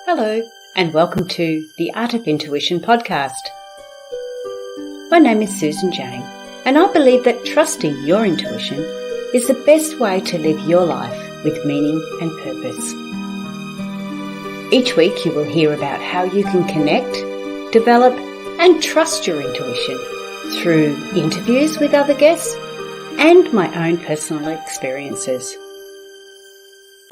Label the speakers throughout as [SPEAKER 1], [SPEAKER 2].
[SPEAKER 1] Hello, and welcome to the Art of Intuition podcast. My name is Susan Jane, and I believe that trusting your intuition is the best way to live your life with meaning and purpose. Each week you will hear about how you can connect, develop, and trust your intuition through interviews with other guests and my own personal experiences.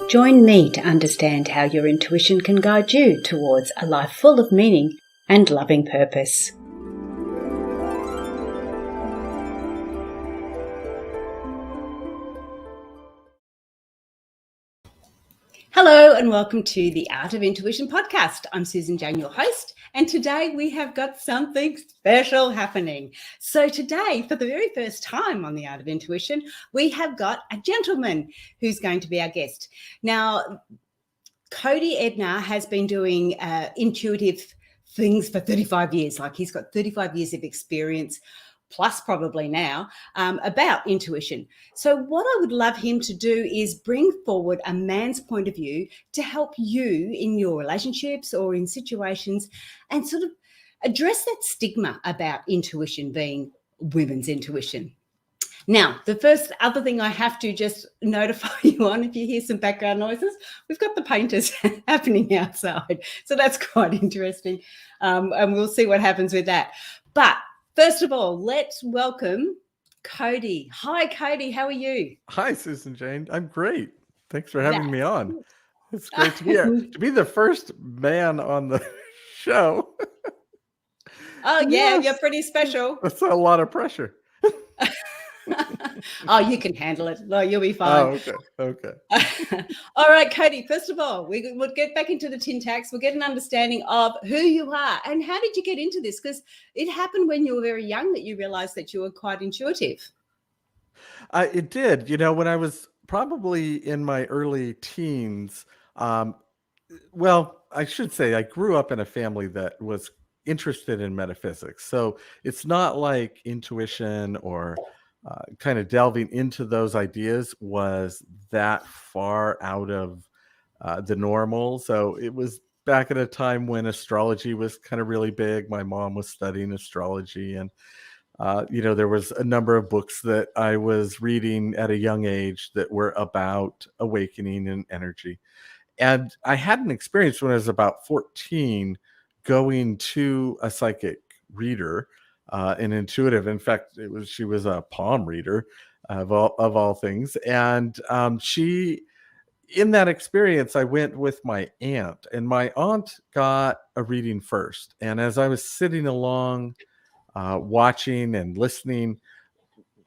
[SPEAKER 1] Join me to understand how your intuition can guide you towards a life full of meaning and loving purpose. Hello and welcome to the Art of Intuition podcast. I'm Susan Jane, your host, and today we have got something special happening. So today, for the very first time on the Art of Intuition, we have got a gentleman who's going to be our guest. Now, Cody Edner has been doing intuitive things for 35 years. Like, he's got 35 years of experience, plus probably now, about intuition. So what I would love him to do is bring forward a man's point of view to help you in your relationships or in situations and sort of address that stigma about intuition being women's intuition. Now, the first other thing I have to just notify you on, if you hear some background noises, we've got the painters happening outside. So that's quite interesting. And we'll see what happens with that. But first of all, let's welcome Cody. Hi, Cody. How are you?
[SPEAKER 2] Hi, Susan Jane. I'm great. Thanks for having me on. It's great to be here. To be the first man on the show.
[SPEAKER 1] Oh, yeah, yes. You're pretty special.
[SPEAKER 2] That's a lot of pressure.
[SPEAKER 1] Oh, you can handle it. No, you'll be fine.
[SPEAKER 2] Oh, okay.
[SPEAKER 1] All right, Cody, first of all, we'll get back into the tin tacks. We'll get an understanding of who you are and how did you get into this? Because it happened when you were very young that you realized that you were quite intuitive.
[SPEAKER 2] It did. You know, when I was probably in my early teens, well, I should say I grew up in a family that was interested in metaphysics. So it's not like intuition or kind of delving into those ideas was that far out of the normal. So it was back at a time when astrology was kind of really big. My mom was studying astrology, and there was a number of books that I was reading at a young age that were about awakening and energy. And I had an experience when I was about 14 going to a psychic reader, an intuitive. In fact, she was a palm reader of all things. And in that experience, I went with my aunt, and my aunt got a reading first. And as I was sitting along, watching and listening,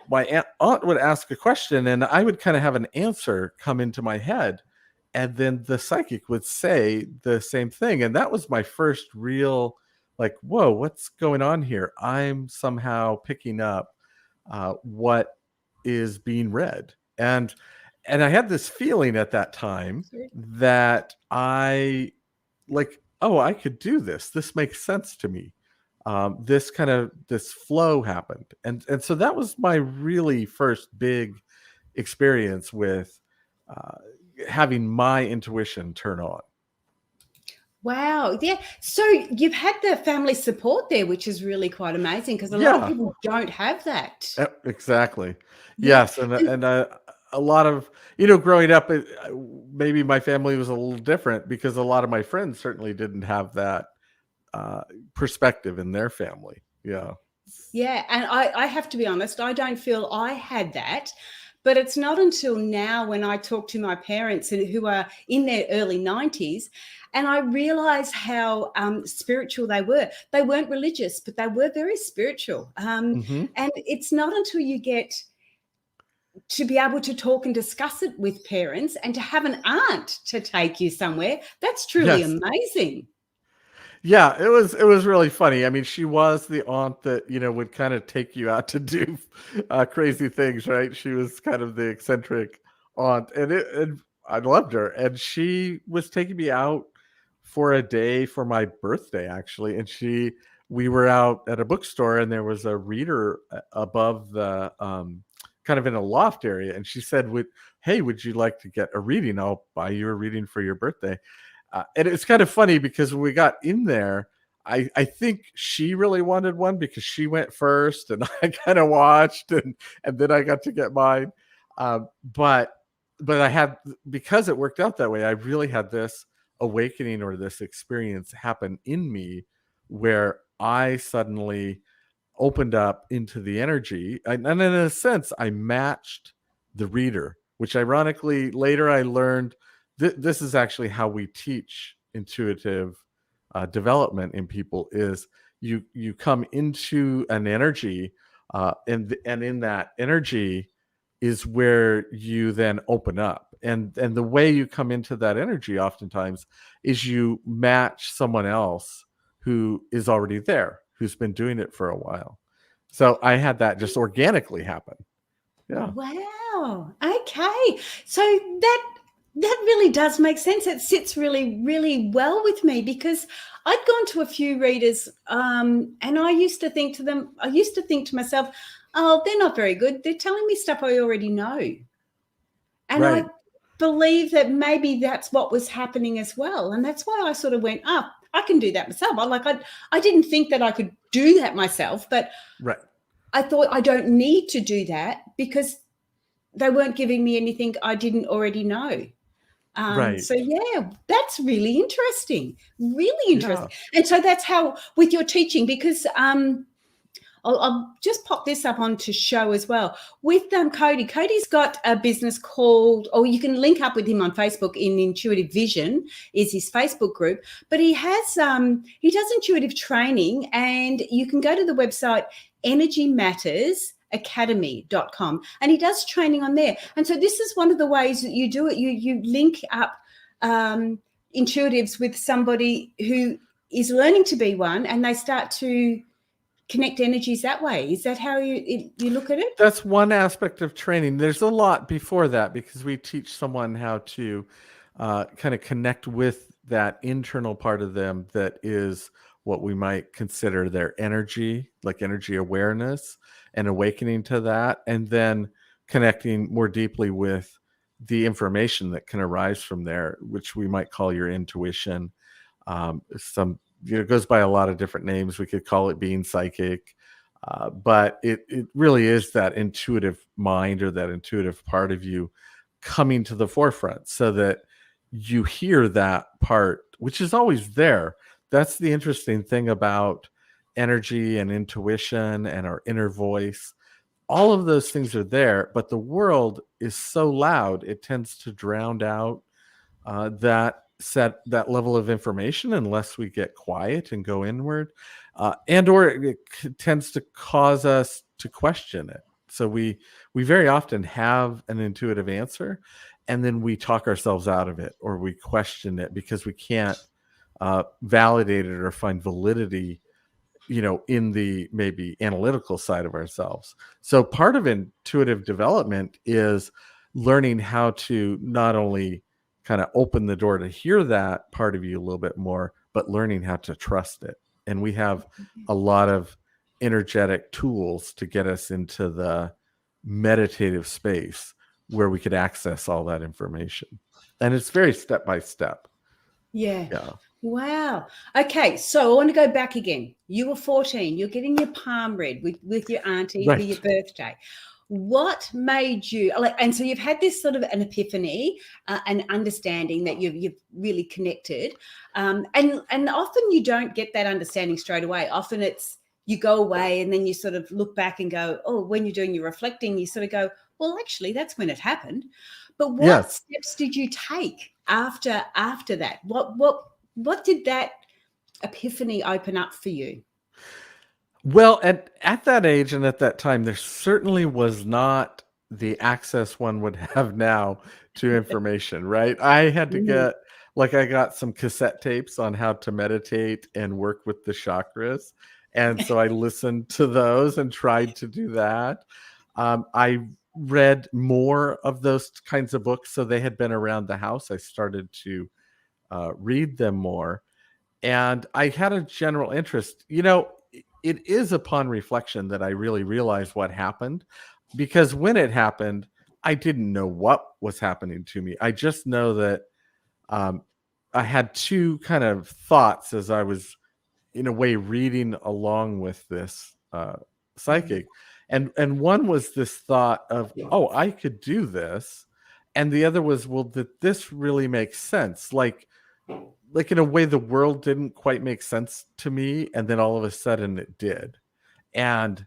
[SPEAKER 2] my aunt would ask a question, and I would kind of have an answer come into my head. And then the psychic would say the same thing. And that was my first real, like, whoa, what's going on here? I'm somehow picking up what is being read. And I had this feeling at that time that I could do this. This makes sense to me. This flow happened. And so that was my really first big experience with having my intuition turn on.
[SPEAKER 1] Wow. Yeah. So you've had the family support there, which is really quite amazing because a lot of people don't have that.
[SPEAKER 2] Exactly. Yeah. Yes. And a lot of, growing up, maybe my family was a little different because a lot of my friends certainly didn't have that perspective in their family. Yeah.
[SPEAKER 1] Yeah. And I have to be honest, I don't feel I had that. But it's not until now when I talk to my parents who are in their early 90s, and I realize how spiritual they were. They weren't religious, but they were very spiritual. And it's not until you get to be able to talk and discuss it with parents and to have an aunt to take you somewhere, that's truly amazing.
[SPEAKER 2] Yeah, it was really funny. I mean, she was the aunt that, would kind of take you out to do crazy things, right? She was kind of the eccentric aunt, and I loved her. And she was taking me out for a day for my birthday, actually. And we were out at a bookstore, and there was a reader above the kind of in a loft area. And she said, hey, would you like to get a reading? I'll buy you a reading for your birthday. And it's kind of funny because when we got in there, I think she really wanted one because she went first, and I kind of watched, and then I got to get mine. Um, but but I had, because it worked out that way, I really had this awakening or this experience happen in me where I suddenly opened up into the energy, and in a sense I matched the reader, which ironically later I learned this is actually how we teach intuitive development in people. Is you come into an energy, and in that energy is where you then open up, and the way you come into that energy oftentimes is you match someone else who is already there, who's been doing it for a while. So I had that just organically happen. Yeah.
[SPEAKER 1] Wow. Okay. So that really does make sense. It sits really, really well with me because I'd gone to a few readers, and I used to think to myself, oh, they're not very good. They're telling me stuff I already know. And
[SPEAKER 2] Right.
[SPEAKER 1] I believe that maybe that's what was happening as well. And that's why I sort of went, oh, I can do that myself. I didn't think that I could do that myself, but
[SPEAKER 2] Right.
[SPEAKER 1] I thought I don't need to do that because they weren't giving me anything I didn't already know.
[SPEAKER 2] Right.
[SPEAKER 1] So yeah, that's really interesting. Really
[SPEAKER 2] Yeah.
[SPEAKER 1] interesting. And so that's how with your teaching, because I'll just pop this up onto show as well with Cody. Cody's got a business called, or you can link up with him on Facebook. In Intuitive Vision is his Facebook group, but he does intuitive training, and you can go to the website energymattersacademy.com, and he does training on there. And so this is one of the ways that you do it. You link up intuitives with somebody who is learning to be one, and they start to connect energies that way. Is that how you look at it?
[SPEAKER 2] That's one aspect of training. There's a lot before that because we teach someone how to kind of connect with that internal part of them that is what we might consider their energy, like energy awareness and awakening to that, and then connecting more deeply with the information that can arise from there, which we might call your intuition. It goes by a lot of different names. We could call it being psychic, but it really is that intuitive mind or that intuitive part of you coming to the forefront so that you hear that part, which is always there. That's the interesting thing about energy and intuition and our inner voice. All of those things are there, but the world is so loud, it tends to drown out that level of information unless we get quiet and go inward, and or it tends to cause us to question it. So we very often have an intuitive answer, and then we talk ourselves out of it, or we question it because we can't validate it or find validity, in the maybe analytical side of ourselves. So part of intuitive development is learning how to not only kind of open the door to hear that part of you a little bit more, but learning how to trust it. And we have a lot of energetic tools to get us into the meditative space where we could access all that information. And it's very step by step.
[SPEAKER 1] Yeah.
[SPEAKER 2] Yeah.
[SPEAKER 1] Wow. Okay, so I want to go back again. You were 14. You're getting your palm read with your auntie for your birthday. What made you and so you've had this sort of an epiphany, an understanding that you've really connected, and often you don't get that understanding straight away. Often it's you go away and then you sort of look back and go, oh, when you're doing your reflecting, you sort of go, well, actually, that's when it happened. But what steps did you take after that? What did that epiphany open up for you?
[SPEAKER 2] Well, at that age and at that time, there certainly was not the access one would have now to information, right? I had to get, I got some cassette tapes on how to meditate and work with the chakras. And so I listened to those and tried to do that. I read more of those kinds of books. So they had been around the house. I started to read them more. And I had a general interest. It is upon reflection that I really realized what happened, because when it happened, I didn't know what was happening to me. I just know that I had two kind of thoughts as I was, in a way, reading along with this psychic, and one was this thought of, oh, I could do this, and the other was, well, did this really make sense? Like in a way, the world didn't quite make sense to me, and then all of a sudden it did, and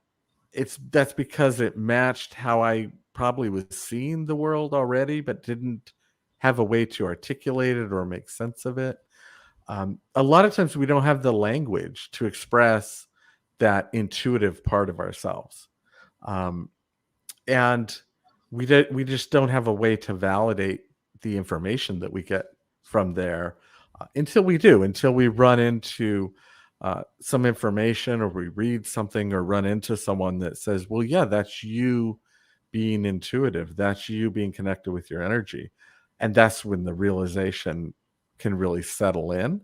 [SPEAKER 2] that's because it matched how I probably was seeing the world already, but didn't have a way to articulate it or make sense of it. A lot of times we don't have the language to express that intuitive part of ourselves. Um, and we just don't have a way to validate the information that we get from there until we run into some information, or we read something, or run into someone that says, well, yeah, that's you being intuitive, that's you being connected with your energy. And that's when the realization can really settle in.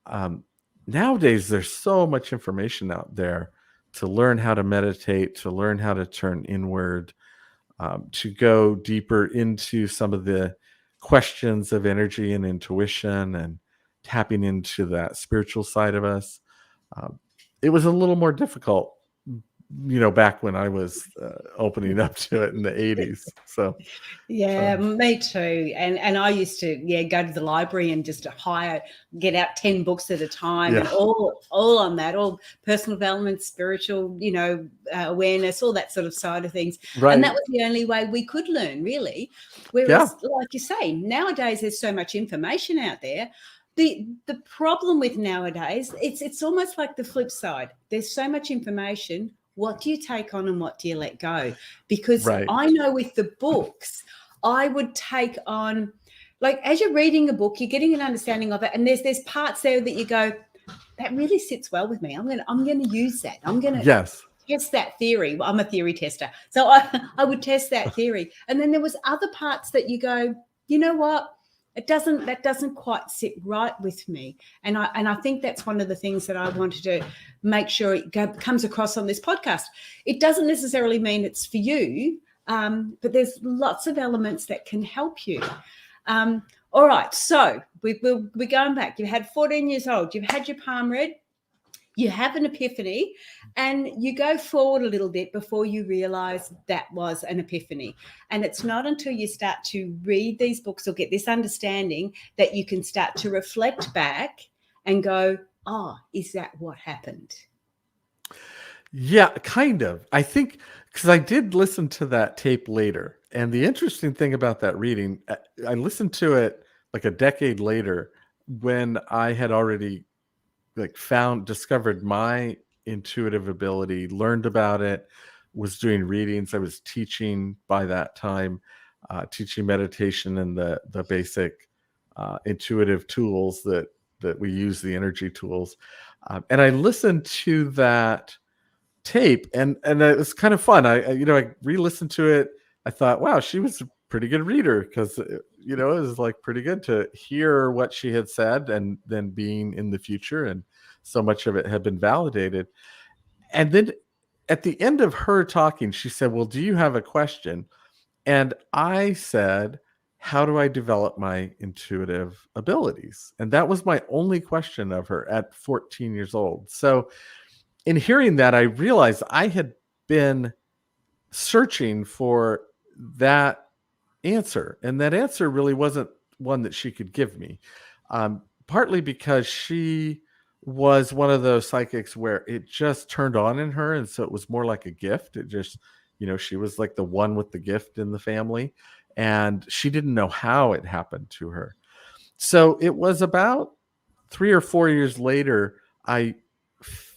[SPEAKER 2] um, Nowadays there's so much information out there to learn how to meditate, to learn how to turn inward, to go deeper into some of the questions of energy and intuition, and tapping into that spiritual side of us. Um, it was a little more difficult, back when I was opening up to it in the 80s. So,
[SPEAKER 1] Yeah,
[SPEAKER 2] um,
[SPEAKER 1] me too. And I used to go to the library and just get out 10 books at a time,
[SPEAKER 2] yeah,
[SPEAKER 1] and all on that, all personal development, spiritual, awareness, all that sort of side of things. And that
[SPEAKER 2] right.
[SPEAKER 1] was the only way we could learn, really.
[SPEAKER 2] Yeah,
[SPEAKER 1] Whereas, like you say, nowadays there's so much information out there. The problem with nowadays, it's almost like the flip side. There's so much information. What do you take on and what do you let go? Because
[SPEAKER 2] right.
[SPEAKER 1] I know with the books, I would take on, like, as you're reading a book, you're getting an understanding of it, and there's parts there that you go, that really sits well with me. I'm gonna use that. I'm gonna
[SPEAKER 2] Yes.
[SPEAKER 1] test that theory. I'm a theory tester, so I would test that theory. And then there was other parts that you go, you know what? That doesn't quite sit right with me. And I think that's one of the things that I wanted to make sure comes across on this podcast. It doesn't necessarily mean it's for you, but there's lots of elements that can help you. All right, so we're going back. You had 14 years old. You've had your palm read. You have an epiphany, and you go forward a little bit before you realize that was an epiphany. And it's not until you start to read these books or get this understanding that you can start to reflect back and go, oh, is that what happened?
[SPEAKER 2] Yeah, kind of. I think, because I did listen to that tape later. And the interesting thing about that reading, I listened to it like a decade later, when I had already discovered my intuitive ability, learned about it, was doing readings. I was teaching by that time, teaching meditation and the basic intuitive tools that we use, the energy tools. And I listened to that tape, and it was kind of fun. I re-listened to it. I thought, wow, she was a pretty good reader, because it was like pretty good to hear what she had said, and then being in the future, and so much of it had been validated. And then at the end of her talking, she said, well, do you have a question? And I said, how do I develop my intuitive abilities? And that was my only question of her at 14 years old. So in hearing that, I realized I had been searching for that answer, and that answer really wasn't one that she could give me. Partly because she was one of those psychics where it just turned on in her, and so it was more like a gift. It just, she was like the one with the gift in the family, and she didn't know how it happened to her. So it was about 3 or 4 years later, I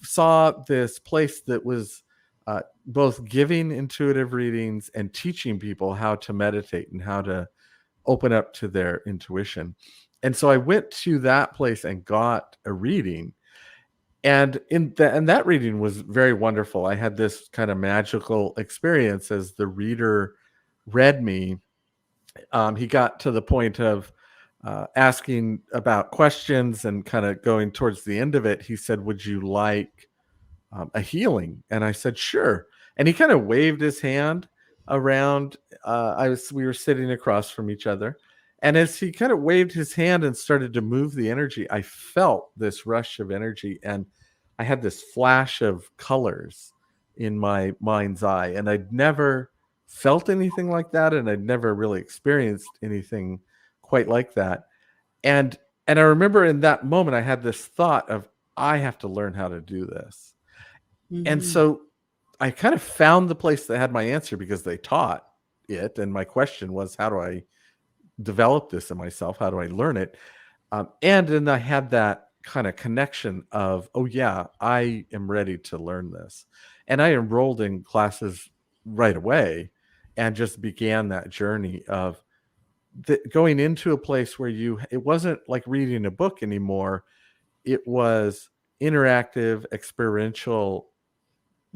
[SPEAKER 2] saw this place that was both giving intuitive readings and teaching people how to meditate and how to open up to their intuition. And so I went to that place and got a reading. And that reading was very wonderful. I had this kind of magical experience as the reader read me. He got to the point of asking about questions, and kind of going towards the end of it, he said, would you like a healing? And I said, sure. And he kind of waved his hand around. We were sitting across from each other, And as he kind of waved his hand and started to move the energy, I felt this rush of energy, and I had this flash of colors in my mind's eye. And I'd never felt anything like that, and I'd never really experienced anything quite like that. And I remember in that moment I had this thought of, I have to learn how to do this. And so I kind of found the place that had my answer, because they taught it. And my question was, how do I develop this in myself? How do I learn it? And then I had that kind of connection of, oh yeah, I am ready to learn this. And I enrolled in classes right away and just began that journey of going into a place where it wasn't like reading a book anymore. It was interactive, experiential,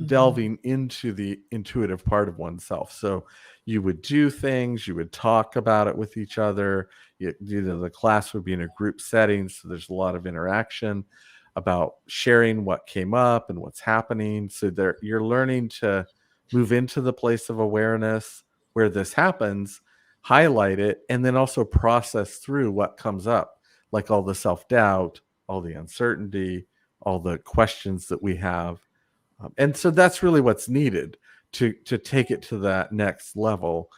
[SPEAKER 2] delving into the intuitive part of oneself. So you would do things, you would talk about it with each other. The class would be in a group setting, so there's a lot of interaction about sharing what came up and what's happening. So you're learning to move into the place of awareness where this happens, highlight it, and then also process through what comes up, like all the self-doubt, all the uncertainty, all the questions that we have. And so that's really what's needed to take it to that next level,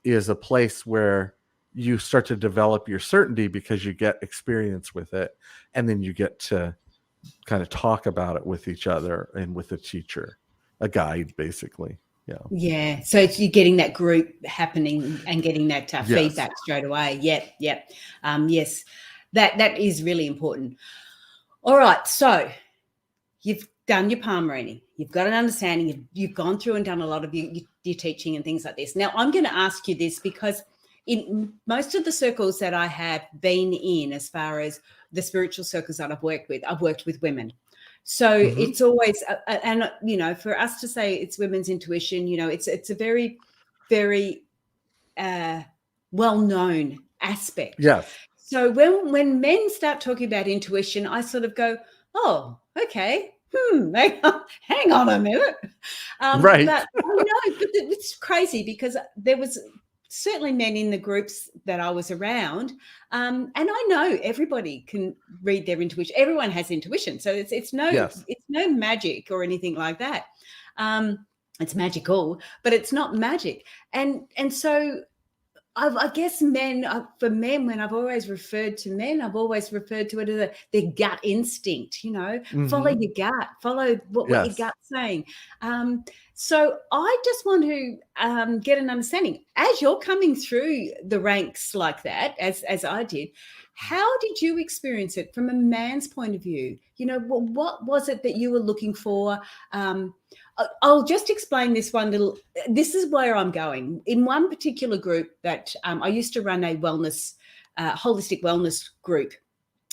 [SPEAKER 2] is a place where you start to develop your certainty because you get experience with it. And then you get to kind of talk about it with each other and with a teacher, a guide, basically. Yeah.
[SPEAKER 1] Yeah. So you're getting that group happening and getting that
[SPEAKER 2] Yes.
[SPEAKER 1] feedback straight away. Yep. Yes. That is really important. All right. So you've done your palm reading. You've got an understanding. You've gone through and done a lot of your teaching and things like this. Now, I'm going to ask you this because in most of the circles that I have been in, as far as the spiritual circles that I've worked with women. So it's always, and you know, for us to say it's women's intuition, you know, it's a very, very well-known aspect.
[SPEAKER 2] Yes.
[SPEAKER 1] So when men start talking about intuition, I sort of go, oh, okay. Hang on a minute.
[SPEAKER 2] Right.
[SPEAKER 1] But I know, but it's crazy because there was certainly men in the groups that I was around. And I know everybody can read their intuition. Everyone has intuition. So it's no magic or anything like that. It's magical, but it's not magic. And so I guess men, for men, when I've always referred to men, I've always referred to it as their gut instinct, you know, follow your gut, follow what your gut's saying. So I just want to get an understanding, as you're coming through the ranks like that, as I did, how did you experience it from a man's point of view? You know, what was it that you were looking for? I'll just explain this is where I'm going. In one particular group that I used to run a wellness, holistic wellness group.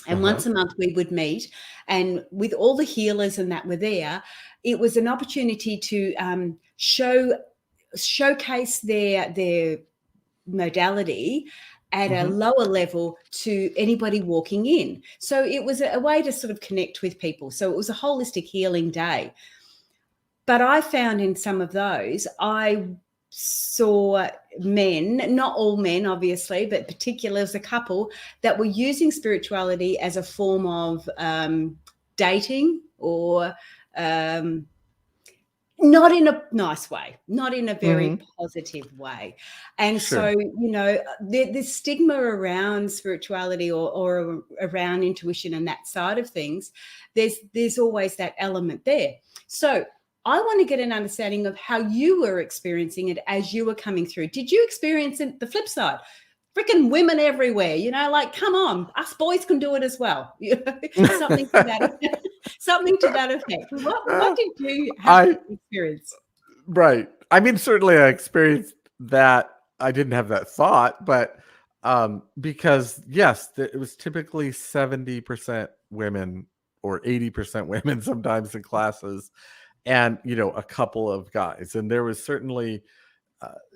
[SPEAKER 1] And once a month we would meet, and with all the healers and that were there, it was an opportunity to showcase their modality at a lower level to anybody walking in. So it was a way to sort of connect with people. So it was a holistic healing day. But I found in some of those, I saw men, not all men, obviously, but particularly as a couple that were using spirituality as a form of dating or not in a nice way, not in a very positive way. And so, you know, the stigma around spirituality or around intuition and that side of things, there's always that element there. So I want to get an understanding of how you were experiencing it as you were coming through. Did you experience it the flip side? Freaking women everywhere, you know, like, come on, us boys can do it as well. You know, something to that effect. What did you have to experience?
[SPEAKER 2] Right. I mean, certainly I experienced that. I didn't have that thought, but because yes, it was typically 70% women or 80% women sometimes in classes, and, you know, a couple of guys. And there was certainly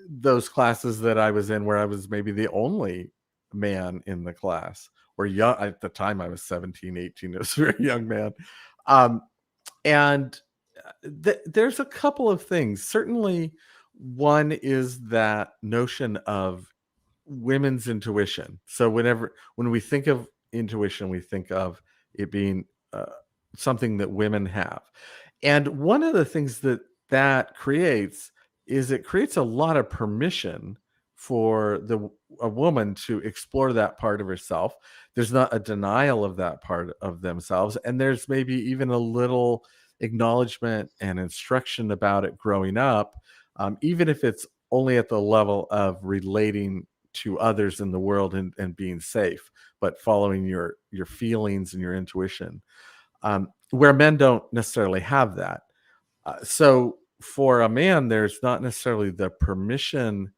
[SPEAKER 2] those classes that I was in where I was maybe the only man in the class, or young. At the time I was 17, 18. I was a very young man. And there's a couple of things. Certainly one is that notion of women's intuition. So when we think of intuition, we think of it being something that women have. And one of the things that creates is it creates a lot of permission for a woman to explore that part of herself. There's not a denial of that part of themselves, and there's maybe even a little acknowledgement and instruction about it growing up, even if it's only at the level of relating to others in the world and being safe, but following your feelings and your intuition, where men don't necessarily have that. So for a man, there's not necessarily the permission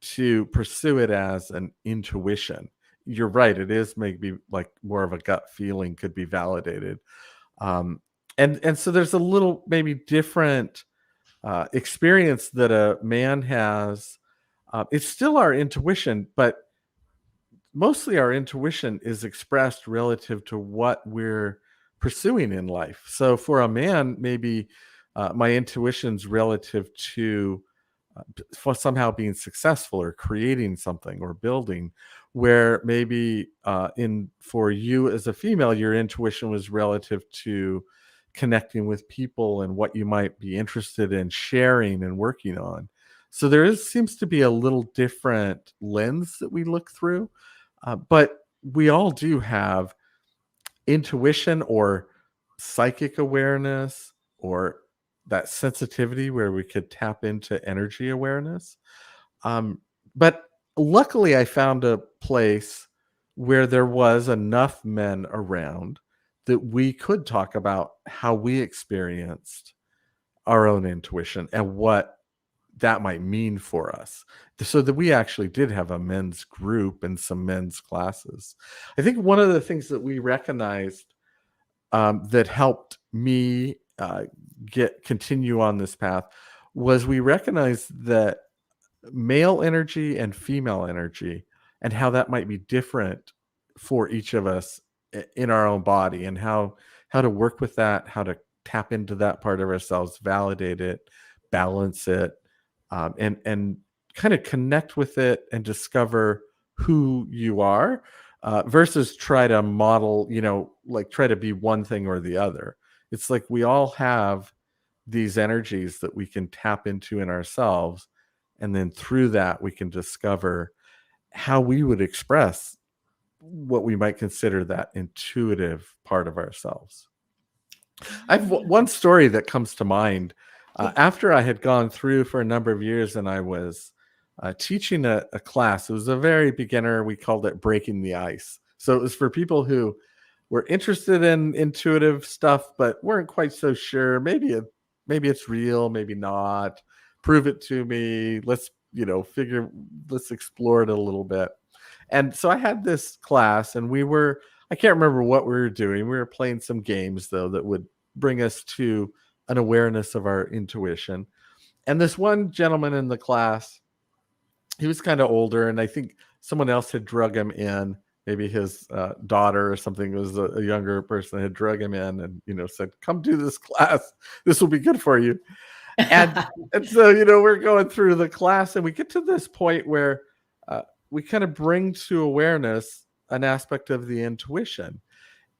[SPEAKER 2] to pursue it as an intuition. You're right. It is maybe like more of a gut feeling, could be validated. And so there's a little maybe different experience that a man has. It's still our intuition, but mostly our intuition is expressed relative to what we're pursuing in life. So for a man, maybe my intuition's relative to for somehow being successful or creating something or building, where maybe in for you as a female, your intuition was relative to connecting with people and what you might be interested in sharing and working on. So seems to be a little different lens that we look through, but we all do have intuition or psychic awareness or that sensitivity where we could tap into energy awareness. But luckily, I found a place where there was enough men around that we could talk about how we experienced our own intuition and what that might mean for us, so that we actually did have a men's group and some men's classes. I think one of the things that we recognized that helped me continue on this path was we recognized that male energy and female energy and how that might be different for each of us in our own body, and how to work with that, how to tap into that part of ourselves, validate it, balance it, and kind of connect with it and discover who you are, versus try to model, like try to be one thing or the other. It's like we all have these energies that we can tap into in ourselves, and then through that we can discover how we would express what we might consider that intuitive part of ourselves. I have one story that comes to mind. After I had gone through for a number of years and I was teaching a class. It was a very beginner. We called it Breaking the Ice. So it was for people who were interested in intuitive stuff, but weren't quite so sure. Maybe it's real, maybe not. Prove it to me. Let's explore it a little bit. And so I had this class, and I can't remember what we were doing. We were playing some games, though, that would bring us to an awareness of our intuition. And this one gentleman in the class, he was kind of older, and I think someone else had drug him in. Maybe his daughter or something, was a younger person, had drug him in and, said, come do this class. This will be good for you. And so, we're going through the class, and we get to this point where we kind of bring to awareness an aspect of the intuition.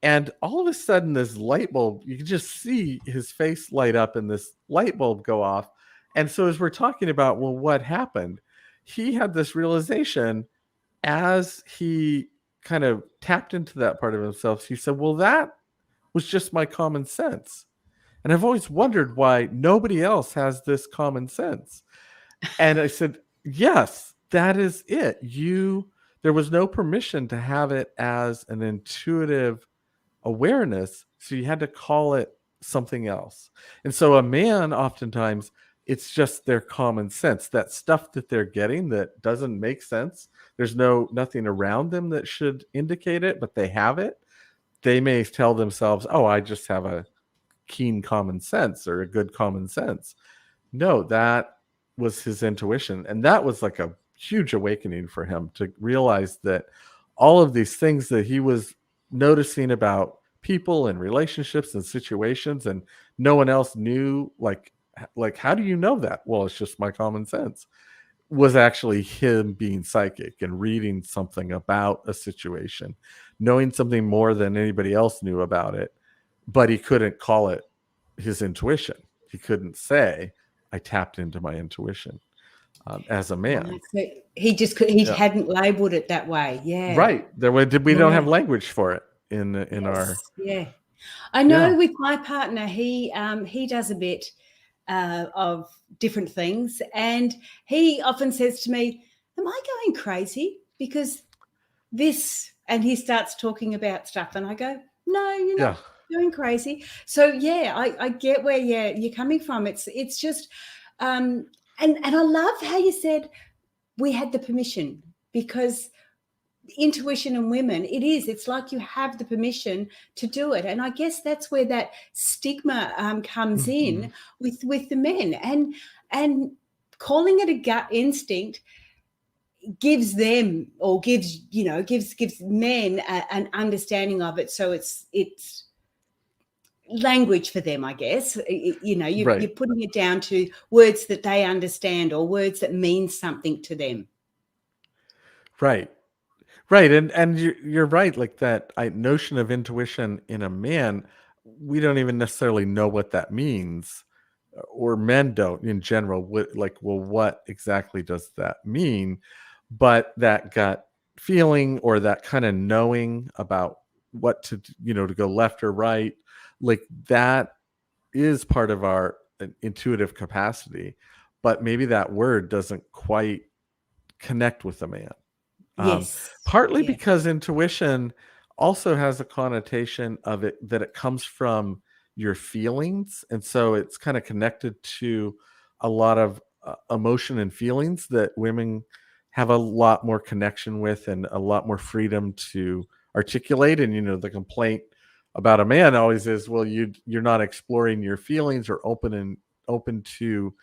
[SPEAKER 2] And all of a sudden, this light bulb, you can just see his face light up and this light bulb go off. And so as we're talking about, well, what happened? He had this realization as he kind of tapped into that part of himself. He said, well, that was just my common sense. And I've always wondered why nobody else has this common sense. And I said, yes, that is it. There was no permission to have it as an intuitive awareness, so you had to call it something else. And so a man, oftentimes, it's just their common sense, that stuff that they're getting that doesn't make sense. There's nothing around them that should indicate it, but they have it. They may tell themselves, oh, I just have a keen common sense or a good common sense. No, that was his intuition. And that was like a huge awakening for him, to realize that all of these things that he was noticing about people and relationships and situations, and no one else knew, like how do you know that? Well, it's just my common sense. was actually him being psychic and reading something about a situation, knowing something more than anybody else knew about it, but he couldn't call it his intuition. He couldn't say, I tapped into my intuition as a man.
[SPEAKER 1] Right. So he
[SPEAKER 2] Yeah.
[SPEAKER 1] hadn't labeled it that way. Yeah.
[SPEAKER 2] Right. We don't have
[SPEAKER 1] Yeah.
[SPEAKER 2] language for it in our,
[SPEAKER 1] Yes. Yeah. I
[SPEAKER 2] yeah.
[SPEAKER 1] know with my partner, he does a bit of different things, and he often says to me, "Am I going crazy? Because this," and he starts talking about stuff, and I go, "No, you're
[SPEAKER 2] Yeah.
[SPEAKER 1] not going crazy." So yeah, I get where you're coming from. It's just, and I love how you said we had the permission, because intuition and women, it's like you have the permission to do it. And I guess that's where that stigma comes
[SPEAKER 2] Mhm.
[SPEAKER 1] in with the men, and calling it a gut instinct gives them, or gives men an understanding of it, so it's language for them, I guess. You're
[SPEAKER 2] Right.
[SPEAKER 1] putting it down to words that they understand, or words that mean something to them.
[SPEAKER 2] Right. Right, and you're right, like that notion of intuition in a man, we don't even necessarily know what that means, or men don't in general. Well, what exactly does that mean? But that gut feeling, or that kind of knowing about what to go left or right, like that is part of our intuitive capacity. But maybe that word doesn't quite connect with a man. Um,
[SPEAKER 1] Yes.
[SPEAKER 2] Partly
[SPEAKER 1] Yeah.
[SPEAKER 2] because intuition also has a connotation of it that it comes from your feelings, and so it's kind of connected to a lot of emotion and feelings that women have a lot more connection with and a lot more freedom to articulate. And the complaint about a man always is, well, you're not exploring your feelings, or open to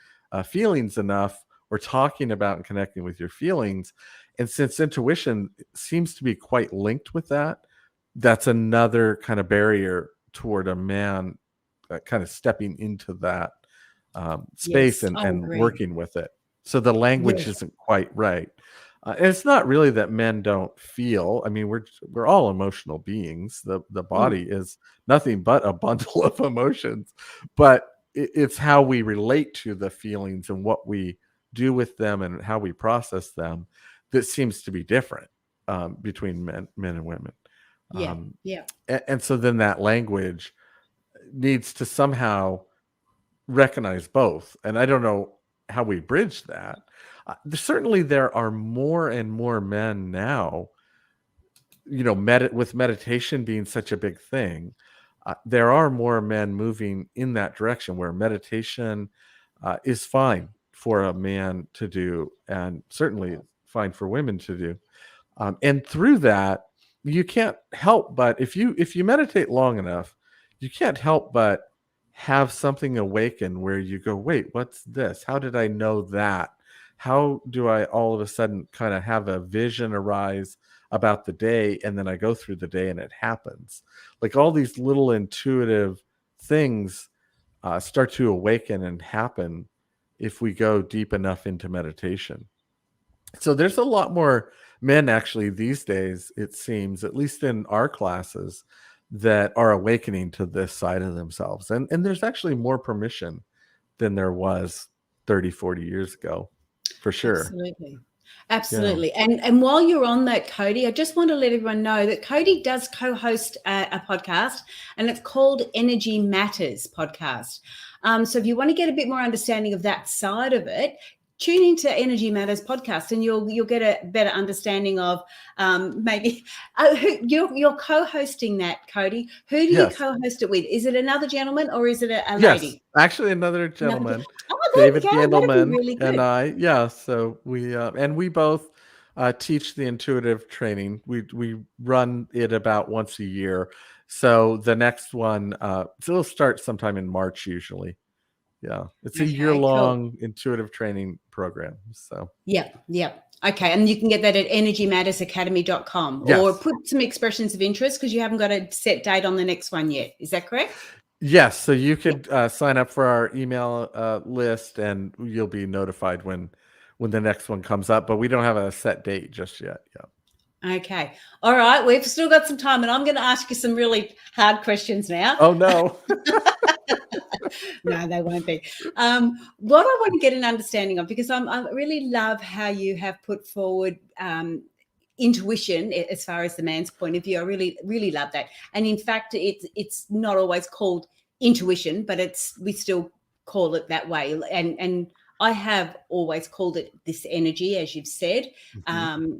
[SPEAKER 2] feelings enough, or talking about and connecting with your feelings. And since intuition seems to be quite linked with that, that's another kind of barrier toward a man kind of stepping into that space
[SPEAKER 1] Yes,
[SPEAKER 2] and,
[SPEAKER 1] I
[SPEAKER 2] and
[SPEAKER 1] agree.
[SPEAKER 2] working with it. So the language
[SPEAKER 1] Yes.
[SPEAKER 2] isn't quite right. And it's not really that men don't feel. I mean, we're all emotional beings. The
[SPEAKER 1] Mm.
[SPEAKER 2] body is nothing but a bundle of emotions, but it's how we relate to the feelings and what we do with them and how we process them that seems to be different between men and women.
[SPEAKER 1] Yeah.
[SPEAKER 2] Um,
[SPEAKER 1] Yeah.
[SPEAKER 2] and so then that language needs to somehow recognize both. And I don't know how we bridge that. Certainly, there are more and more men now. With meditation being such a big thing, there are more men moving in that direction where meditation is fine for a man to do, and certainly fine for women to do. And through that, you can't help but, if you meditate long enough, you can't help but have something awaken where you go, wait, what's this? How did I know that? How do I all of a sudden kind of have a vision arise about the day, and then I go through the day and it happens? Like all these little intuitive things start to awaken and happen if we go deep enough into meditation. So there's a lot more men actually these days, it seems, at least in our classes, that are awakening to this side of themselves. And there's actually more permission than there was 30, 40 years ago, for sure.
[SPEAKER 1] Absolutely.
[SPEAKER 2] Yeah.
[SPEAKER 1] Absolutely. And while you're on that, Cody, I just want to let everyone know that Cody does co-host a podcast, and it's called Energy Matters Podcast. So if you want to get a bit more understanding of that side of it, tune into Energy Matters Podcast, and you'll get a better understanding of maybe you're co-hosting that, Cody. Who do you
[SPEAKER 2] Yes.
[SPEAKER 1] co-host it with? Is it another gentleman, or is it a
[SPEAKER 2] Yes.
[SPEAKER 1] lady?
[SPEAKER 2] Actually, another
[SPEAKER 1] Another.
[SPEAKER 2] gentleman,
[SPEAKER 1] Oh, there we
[SPEAKER 2] David
[SPEAKER 1] go. That'd be
[SPEAKER 2] Gandelman,
[SPEAKER 1] really
[SPEAKER 2] and
[SPEAKER 1] good.
[SPEAKER 2] I. Yeah. So we both teach the intuitive training. We run it about once a year. So the next one, so it'll start sometime in March usually. Yeah, it's a
[SPEAKER 1] Okay, cool.
[SPEAKER 2] year-long intuitive training program. So
[SPEAKER 1] Yep, yep. Okay, and you can get that at energymattersacademy.com, or
[SPEAKER 2] yes,
[SPEAKER 1] put some expressions of interest, because you haven't got a set date on the next one yet. Is that correct?
[SPEAKER 2] yes. So you
[SPEAKER 1] Yep.
[SPEAKER 2] could sign up for our email list, and you'll be notified when the next one comes up, but we don't have a set date just yet. Yeah.
[SPEAKER 1] Okay. All right. We've still got some time, and I'm going to ask you some really hard questions now.
[SPEAKER 2] Oh, no.
[SPEAKER 1] No, they won't be. What I want to get an understanding of, because I really love how you have put forward intuition as far as the man's point of view. I really, really love that. And in fact, it's not always called intuition, but we still call it that way. And I have always called it this energy, as you've said.
[SPEAKER 2] Mm-hmm.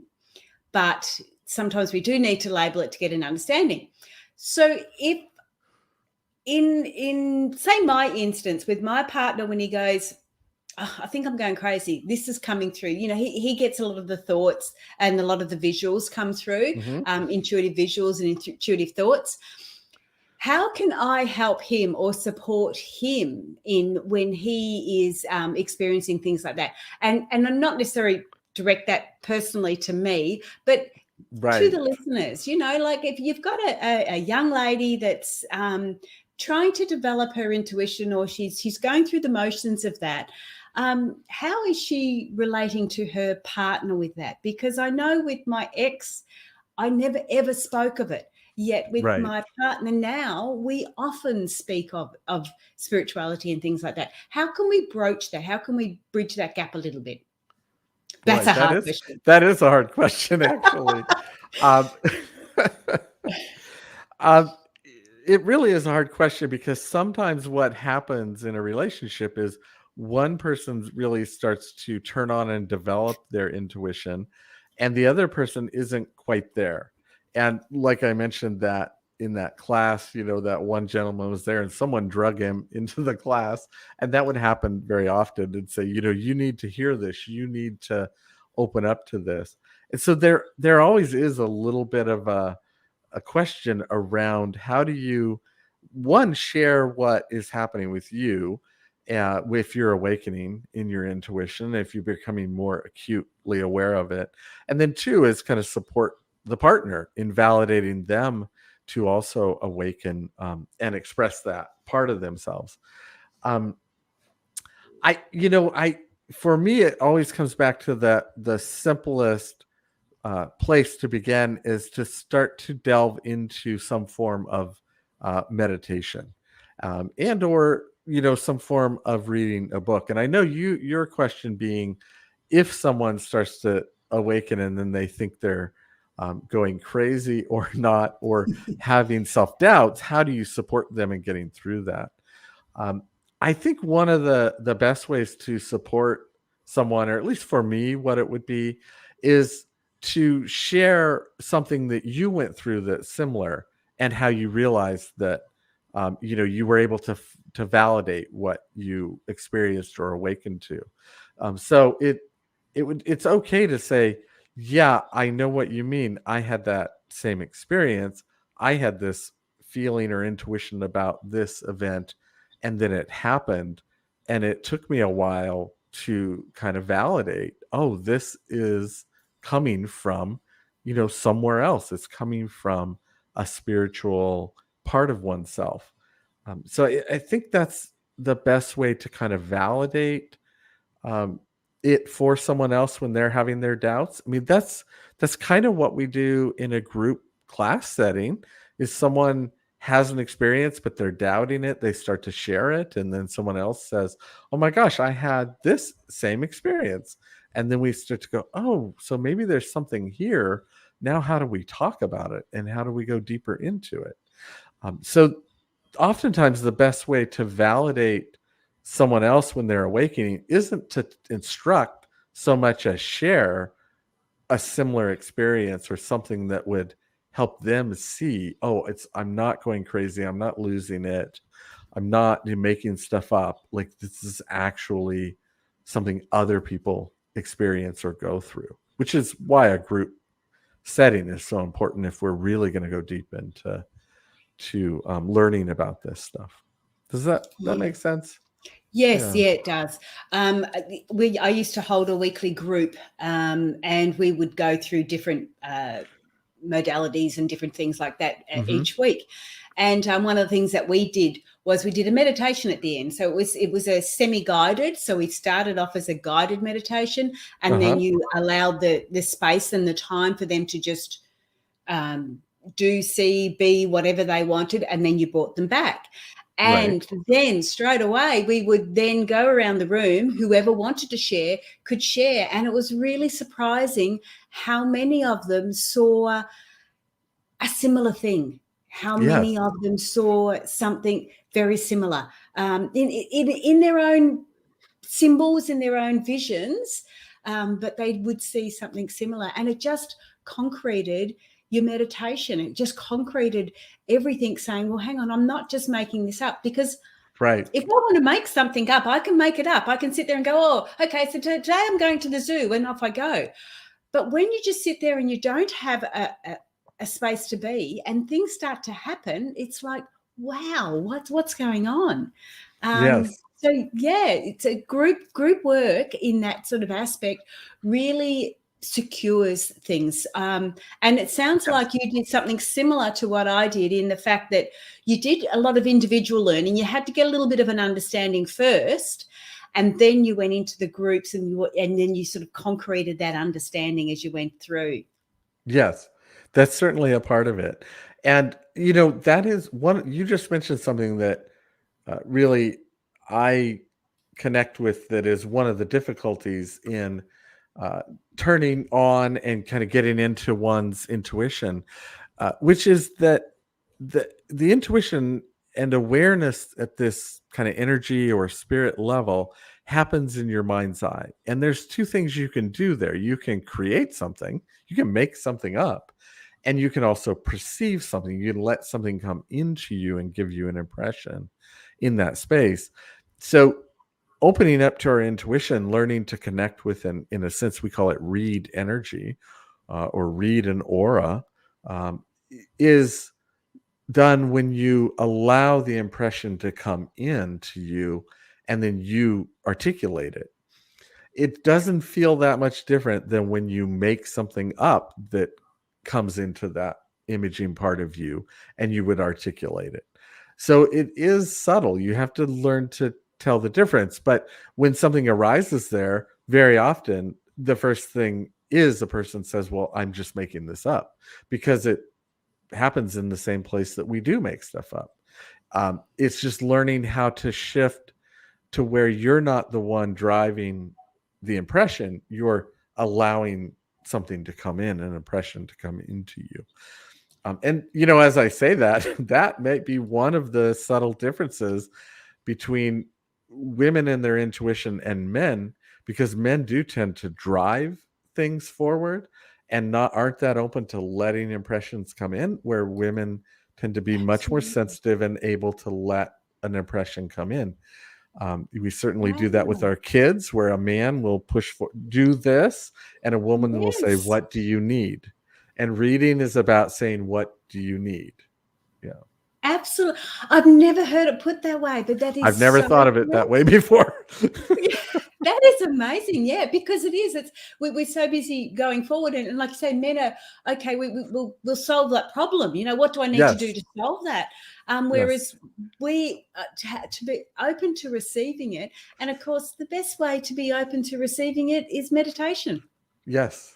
[SPEAKER 1] But sometimes we do need to label it to get an understanding. So if in say my instance with my partner, when he goes, oh, I think I'm going crazy, this is coming through, he gets a lot of the thoughts and a lot of the visuals come through,
[SPEAKER 2] Mm-hmm.
[SPEAKER 1] intuitive visuals and intuitive thoughts. How can I help him or support him in when he is experiencing things like that? And I'm not necessarily direct that personally to me, but to the listeners, like if you've got a young lady that's trying to develop her intuition, or she's going through the motions of that, how is she relating to her partner with that? Because I know with my ex, I never ever spoke of it. Yet with my partner now, we often speak of spirituality and things like that. How can we broach that? How can we bridge that gap a little bit? That's a hard question.
[SPEAKER 2] That is a hard question, actually. It really is a hard question, because sometimes what happens in a relationship is one person really starts to turn on and develop their intuition, and the other person isn't quite there. And like I mentioned, that in that class, that one gentleman was there and someone drug him into the class, and that would happen very often, and say, you need to hear this, you need to open up to this. And so there always is a little bit of a question around, how do you, one, share what is happening with you, if you're awakening in your intuition, if you're becoming more acutely aware of it, and then two is kind of support the partner in validating them to also awaken and express that part of themselves. For me, it always comes back to the simplest place to begin is to start to delve into some form of meditation, and or some form of reading a book. And I know your question being, if someone starts to awaken and then they think they're going crazy or not, or having self-doubts, how do you support them in getting through that? I think one of the best ways to support someone, or at least for me, what it would be, is to share something that you went through that's similar, and how you realized that you were able to validate what you experienced or awakened to. So it's okay to say, yeah, I know what you mean. I had that same experience. I had this feeling or intuition about this event, and then it happened, and it took me a while to kind of validate, oh, this is coming from somewhere else. It's coming from a spiritual part of oneself. So I think that's the best way to kind of validate it for someone else when they're having their doubts. I mean, that's kind of what we do in a group class setting. Is someone has an experience, but they're doubting it, they start to share it, and then someone else says, oh my gosh, I had this same experience. And then we start to go, oh, so maybe there's something here. Now, how do we talk about it? And how do we go deeper into it? So oftentimes the best way to validate someone else when they're awakening isn't to instruct so much as share a similar experience, or something that would help them see, oh, I'm not going crazy, I'm not losing it, I'm not making stuff up. Like, this is actually something other people experience or go through, which is why a group setting is so important if we're really going to go deep into learning about this stuff. Does that make sense?
[SPEAKER 1] Yes, yeah, it does. I used to hold a weekly group, and we would go through different modalities and different things like that each week. And one of the things that we did was we did a meditation at the end. So it was a semi-guided. So we started off as a guided meditation, and then you allowed the space and the time for them to just do, see, be whatever they wanted, and then you brought them back. And then straight away, we would then go around the room. Whoever wanted to share could share. And it was really surprising how many of them saw a similar thing, how many of them saw something very similar in their own symbols, in their own visions, but they would see something similar. And it just concreted your meditation. It just concreted everything, saying, well, hang on, I'm not just making this up, because if I want to make something up, I can make it up. I can sit there and go, oh, okay, so today I'm going to the zoo, and off I go. But when you just sit there and you don't have a space to be, and things start to happen, it's like, wow, what's going on? So yeah, it's a group work in that sort of aspect really secures things. And it sounds like you did something similar to what I did, in the fact that you did a lot of individual learning. You had to get a little bit of an understanding first, and then you went into the groups, and then you sort of concreted that understanding as you went through.
[SPEAKER 2] Yes, that's certainly a part of it. And, that is one, you just mentioned something that really I connect with, that is one of the difficulties in turning on and kind of getting into one's intuition, which is that the intuition and awareness at this kind of energy or spirit level happens in your mind's eye. And there's two things you can do there. You can create something, you can make something up, and you can also perceive something. You can let something come into you and give you an impression in that space. So opening up to our intuition, learning to connect with, in a sense, we call it read energy, or read an aura, is done when you allow the impression to come in to you, and then you articulate it. It doesn't feel that much different than when you make something up that comes into that imaging part of you, and you would articulate it. So it is subtle. You have to learn to tell the difference. But when something arises there, very often the first thing is the person says, well, I'm just making this up, because it happens in the same place that we do make stuff up. It's just learning how to shift to where you're not the one driving the impression. You're allowing something to come in, an impression to come into you. And, as I say that, that may be one of the subtle differences between women and their intuition and men, because men do tend to drive things forward and aren't that open to letting impressions come in, where women tend to be much more sensitive and able to let an impression come in. We certainly do that with our kids, where a man will push for, do this, and a woman will say, what do you need? And reading is about saying, what do you need? Yeah.
[SPEAKER 1] Absolutely. I've never heard it put that way, but that is,
[SPEAKER 2] I've never thought of it that way before.
[SPEAKER 1] That is amazing. Yeah, because it is. We're so busy going forward, and like you say, men are okay. We'll solve that problem. What do I need to do to solve that? Whereas we to be open to receiving it, and of course, the best way to be open to receiving it is meditation.
[SPEAKER 2] Yes.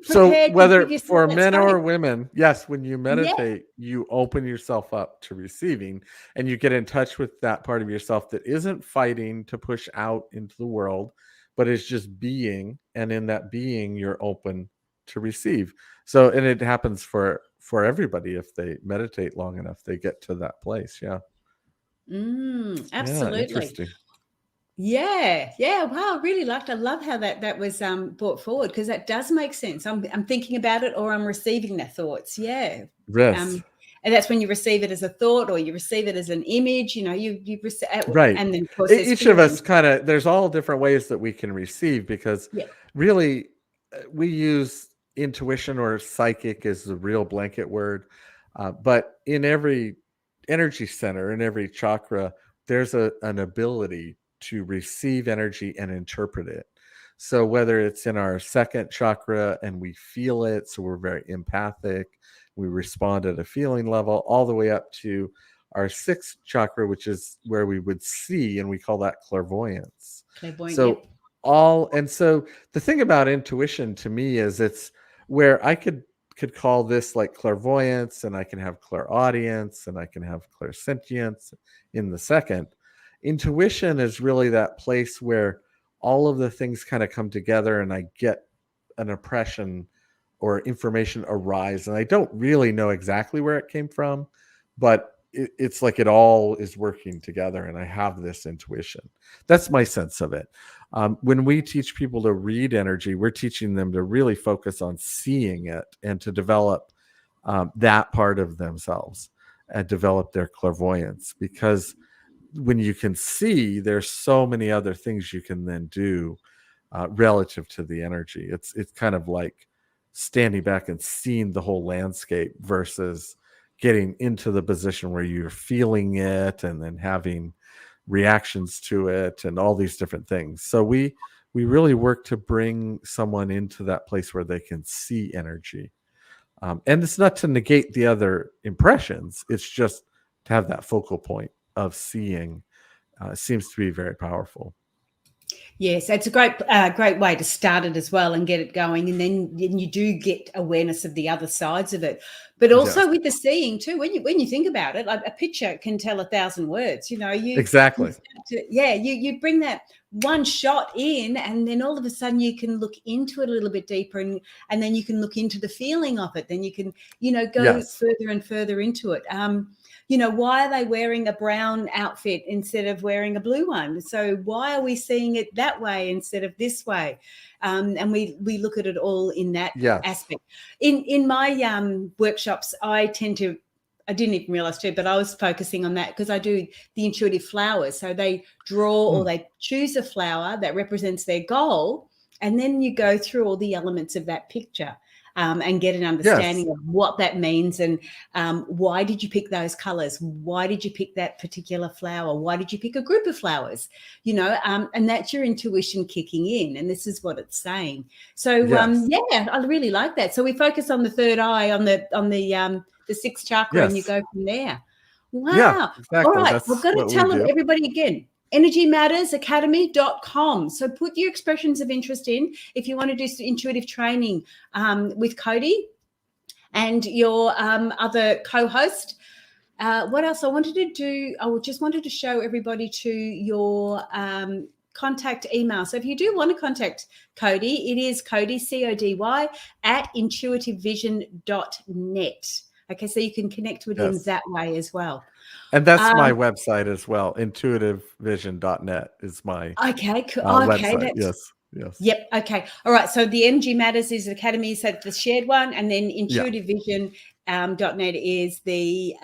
[SPEAKER 1] So
[SPEAKER 2] whether for men or women, when you meditate, you open yourself up to receiving, and you get in touch with that part of yourself that isn't fighting to push out into the world, but is just being. And in that being, you're open to receive. So, and it happens for everybody. If they meditate long enough, they get to that place. Yeah.
[SPEAKER 1] Absolutely.
[SPEAKER 2] Yeah, interesting.
[SPEAKER 1] Yeah. Wow, I really liked. I love how that was brought forward, because that does make sense. I'm thinking about it, or I'm receiving their thoughts. Yeah.
[SPEAKER 2] Yes.
[SPEAKER 1] And that's when you receive it as a thought, or you receive it as an image. You receive,
[SPEAKER 2] right.
[SPEAKER 1] And then of course
[SPEAKER 2] each of us there's all different ways that we can receive, because really we use intuition or psychic as the real blanket word, but in every energy center, in every chakra, there's an ability to receive energy and interpret it. So whether it's in our second chakra and we feel it, so we're very empathic, we respond at a feeling level, all the way up to our sixth chakra, which is where we would see, and we call that clairvoyance.
[SPEAKER 1] Clairvoyant,
[SPEAKER 2] So so the thing about intuition to me is it's where I could call this like clairvoyance, and I can have clairaudience, and I can have clairsentience in the second. Intuition is really that place where all of the things kind of come together, and I get an impression or information arise, and I don't really know exactly where it came from, but it's like it all is working together, and I have this intuition. That's my sense of it. When we teach people to read energy, we're teaching them to really focus on seeing it and to develop that part of themselves and develop their clairvoyance, because when you can see, there's so many other things you can then do relative to the energy. It's kind of like standing back and seeing the whole landscape versus getting into the position where you're feeling it and then having reactions to it and all these different things. So we really work to bring someone into that place where they can see energy. And it's not to negate the other impressions. It's just to have that focal point of seeing seems to be very powerful.
[SPEAKER 1] Yes, it's a great way to start it as well and get it going, and then you do get awareness of the other sides of it. But also with the seeing too, when you think about it, like a picture can tell 1,000 words.
[SPEAKER 2] Exactly.
[SPEAKER 1] You bring that one shot in, and then all of a sudden you can look into it a little bit deeper, and then you can look into the feeling of it. Then you can go further and further into it. Why are they wearing a brown outfit instead of wearing a blue one? So why are we seeing it that way instead of this way? And we look at it all in that aspect. In my workshops, I didn't even realize too, but I was focusing on that because I do the intuitive flowers. So they draw or they choose a flower that represents their goal, and then you go through all the elements of that picture. And get an understanding of what that means, and why did you pick those colors? Why did you pick that particular flower? Why did you pick a group of flowers? And that's your intuition kicking in, and this is what it's saying. So I really like that. So we focus on the third eye, on the sixth chakra, and you go from there. Wow.
[SPEAKER 2] Yeah, exactly.
[SPEAKER 1] All right. We've got to tell everybody again. EnergyMattersAcademy.com. So put your expressions of interest in if you want to do some intuitive training with Cody and your other co-host. What else I wanted to do? I just wanted to show everybody to your contact email. So if you do want to contact Cody, it is Cody, CODY, @intuitivevision.net. Okay, so you can connect with him that way as well.
[SPEAKER 2] And that's my website as well. Intuitivevision.net is my website. Yes.
[SPEAKER 1] Yep. Okay. All right. So the Energy Matters is the Academy, so the shared one, and then intuitivevision.net is the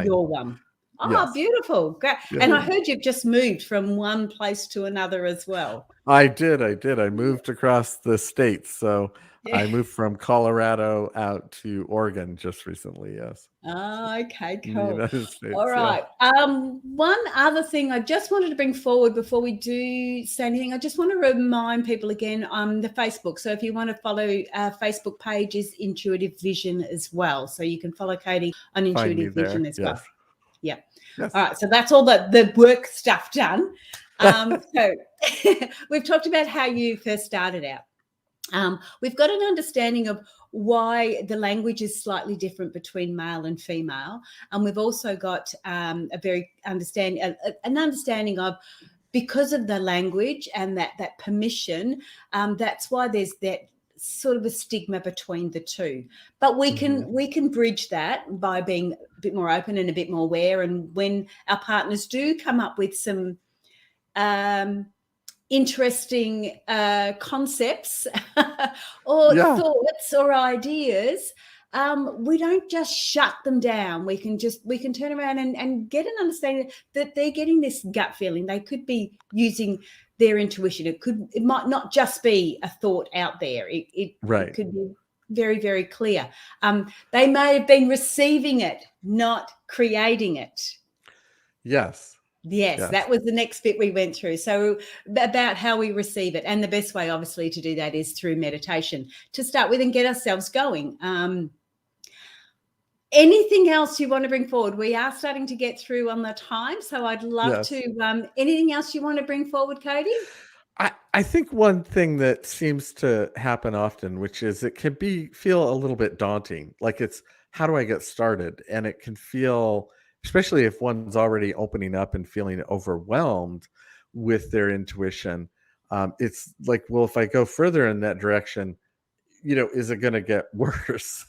[SPEAKER 1] your one. Oh, beautiful. Great. Yes. And I heard you've just moved from one place to another as well.
[SPEAKER 2] I did. I moved across the states. So I moved from Colorado out to Oregon just recently. Yes.
[SPEAKER 1] Oh, okay, cool.
[SPEAKER 2] United States,
[SPEAKER 1] all right. One other thing I just wanted to bring forward before we do say anything, I just want to remind people again on the Facebook. So if you want to follow our Facebook page is Intuitive Vision as well. So you can follow Cody on Intuitive Vision as well. Yeah. Yes. All right. So that's all the work stuff done. So we've talked about how you first started out. We've got an understanding of why the language is slightly different between male and female, and we've also got an understanding of, because of the language and that permission, that's why there's that sort of a stigma between the two. But we can bridge that by being a bit more open and a bit more aware. And when our partners do come up with some interesting concepts or thoughts or ideas, we don't just shut them down. We can turn around and get an understanding that they're getting this gut feeling. They could be using their intuition. It might not just be a thought out there. It could be very, very clear. They may have been receiving it, not creating it.
[SPEAKER 2] Yes.
[SPEAKER 1] Yes, that was the next bit we went through. So about how we receive it. And the best way, obviously, to do that is through meditation to start with and get ourselves going. Anything else you want to bring forward? We are starting to get through on the time, so I'd love
[SPEAKER 2] Yes.
[SPEAKER 1] to. Anything else you want to bring forward, Cody?
[SPEAKER 2] I think one thing that seems to happen often, which is it can feel a little bit daunting. Like it's how do I get started? And it can feel, especially if one's already opening up and feeling overwhelmed with their intuition. It's like, well, if I go further in that direction, is it going to get worse?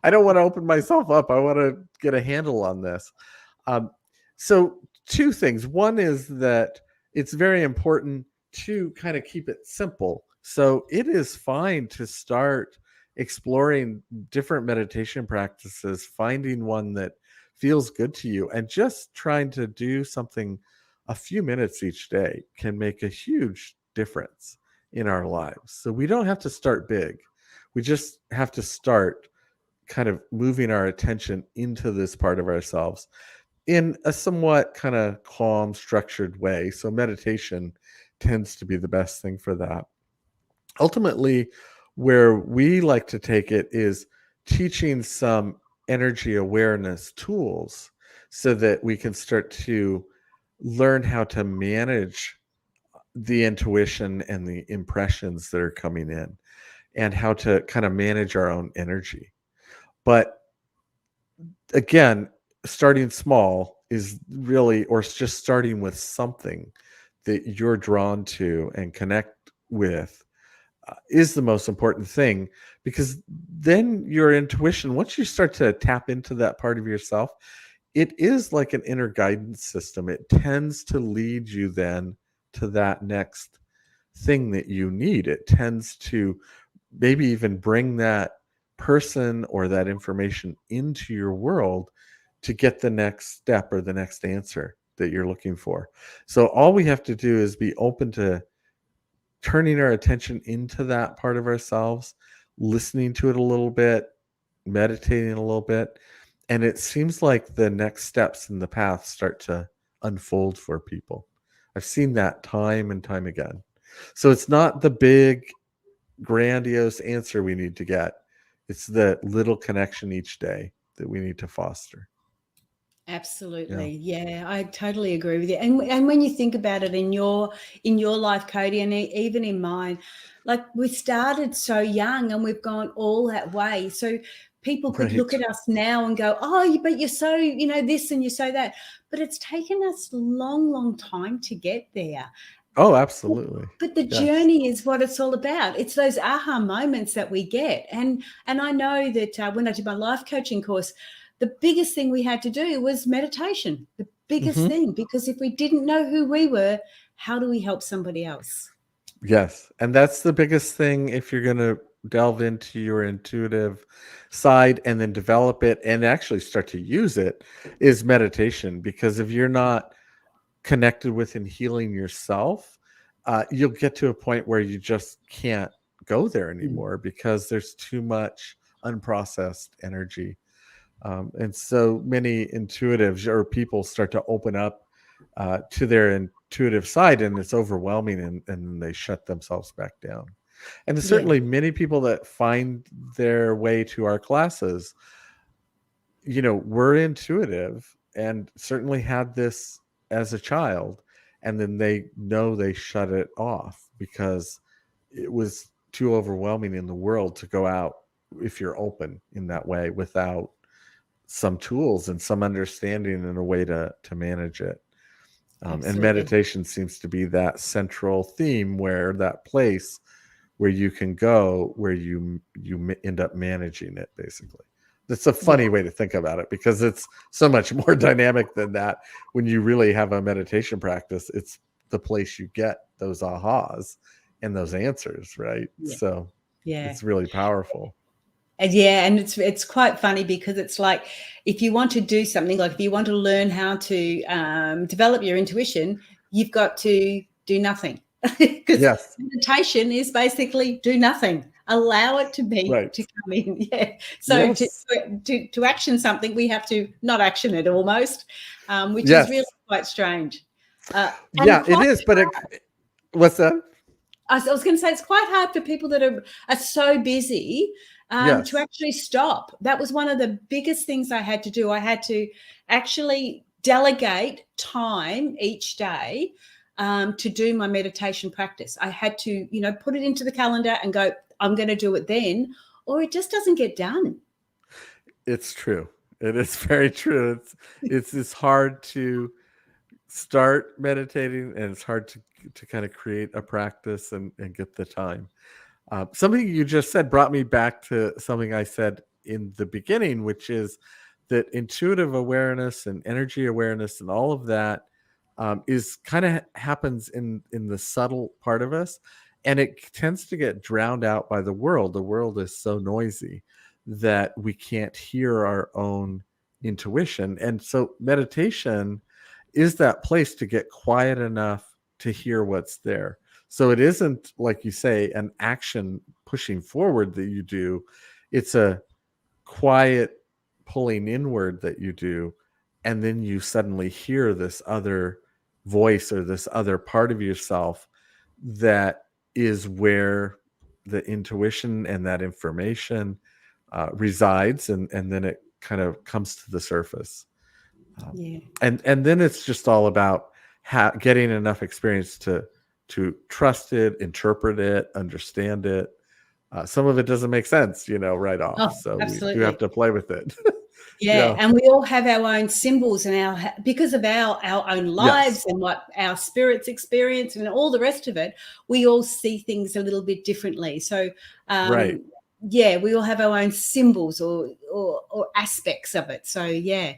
[SPEAKER 2] I don't want to open myself up. I want to get a handle on this. Um, so, two things. One is that it's very important to kind of keep it simple. So, it is fine to start exploring different meditation practices, finding one that feels good to you, and just trying to do something a few minutes each day can make a huge difference in our lives. So, we don't have to start big. We just have to start kind of moving our attention into this part of ourselves in a somewhat kind of calm, structured way. So meditation tends to be the best thing for that. Ultimately, where we like to take it is teaching some energy awareness tools so that we can start to learn how to manage the intuition and the impressions that are coming in and how to kind of manage our own energy. But again, starting small is really, or just starting with something that you're drawn to and connect with is the most important thing, because then your intuition, once you start to tap into that part of yourself, it is like an inner guidance system. It tends to lead you then to that next thing that you need. It tends to maybe even bring that person or that information into your world to get the next step or the next answer that you're looking for. So all we have to do is be open to turning our attention into that part of ourselves, listening to it a little bit, meditating a little bit, and it seems like the next steps in the path start to unfold for people. I've seen that time and time again. So it's not the big grandiose answer we need to get. It's the little connection each day that we need to foster. Yeah.
[SPEAKER 1] Absolutely. Yeah, I totally agree with you. And when you think about it in your life, Cody, and even in mine, like we started so young and we've gone all that way. So people could look
[SPEAKER 2] Right.
[SPEAKER 1] at us now and go, "Oh, but you're so, this and you're so that." But it's taken us long, long time to get there.
[SPEAKER 2] Oh, absolutely.
[SPEAKER 1] But the
[SPEAKER 2] Yes.
[SPEAKER 1] journey is what it's all about. It's those aha moments that we get. And I know that when I did my life coaching course, the biggest thing we had to do was meditation, the biggest
[SPEAKER 2] Hmm.
[SPEAKER 1] thing, because if we didn't know who we were, how do we help somebody else?
[SPEAKER 2] Yes. And that's the biggest thing if you're going to delve into your intuitive side and then develop it and actually start to use it is meditation. Because if you're not connected with and healing yourself, you'll get to a point where you just can't go there
[SPEAKER 1] Mm.
[SPEAKER 2] anymore because there's too much unprocessed energy. And so many intuitives or people start to open up to their intuitive side, and it's overwhelming, and they shut themselves back down. And there's
[SPEAKER 1] Yeah.
[SPEAKER 2] certainly many people that find their way to our classes, were intuitive and certainly had this as a child, and then they shut it off because it was too overwhelming in the world to go out if you're open in that way without some tools and some understanding and a way to manage it. And
[SPEAKER 1] Absolutely.
[SPEAKER 2] meditation seems to be that central theme, where that place where you can go where you end up managing it, basically. That's a
[SPEAKER 1] Yeah.
[SPEAKER 2] funny way to think about it because it's so much more dynamic than that. When you really have a meditation practice, it's the place you get those ahas and those answers, right?
[SPEAKER 1] Yeah.
[SPEAKER 2] So
[SPEAKER 1] Yeah.
[SPEAKER 2] it's really powerful.
[SPEAKER 1] And yeah, and it's quite funny because it's like if you want to do something, like if you want to learn how to develop your intuition, you've got to do nothing, because
[SPEAKER 2] Yes.
[SPEAKER 1] meditation is basically do nothing, allow it to be
[SPEAKER 2] Right.
[SPEAKER 1] to come in. Yeah. So
[SPEAKER 2] Yes.
[SPEAKER 1] to action something, we have to not action it almost, which is really
[SPEAKER 2] Yes.
[SPEAKER 1] quite strange, and
[SPEAKER 2] Yeah, it
[SPEAKER 1] quite
[SPEAKER 2] is. But what's that?
[SPEAKER 1] was going to say it's quite hard for people that are so busy
[SPEAKER 2] Yes.
[SPEAKER 1] to actually stop. That was one of the biggest things I had to do. I had to actually delegate time each day to do my meditation practice. I had to, put it into the calendar and go, I'm going to do it then, or it just doesn't get done.
[SPEAKER 2] It's true. It is very true. It's hard to start meditating, and it's hard to kind of create a practice and get the time. Something you just said brought me back to something I said in the beginning, which is that intuitive awareness and energy awareness and all of that is kind of happens in the subtle part of us, and it tends to get drowned out by the world. The world is so noisy that we can't hear our own intuition. And so meditation is that place to get quiet enough to hear what's there. So it isn't, like you say, an action pushing forward that you do. It's a quiet pulling inward that you do. And then you suddenly hear this other voice or this other part of yourself that is where the intuition and that information resides. And then it kind of comes to the surface. And then it's just all about getting enough experience to trust it, interpret it, understand it. Some of it doesn't make sense, right off. So we do have to play with it.
[SPEAKER 1] Yeah, and we all have our own symbols and because of our own lives and what our spirits experience and all the rest of it, we all see things a little bit differently. So,
[SPEAKER 2] right.
[SPEAKER 1] Yeah, we all have our own symbols or aspects of it. So, yeah.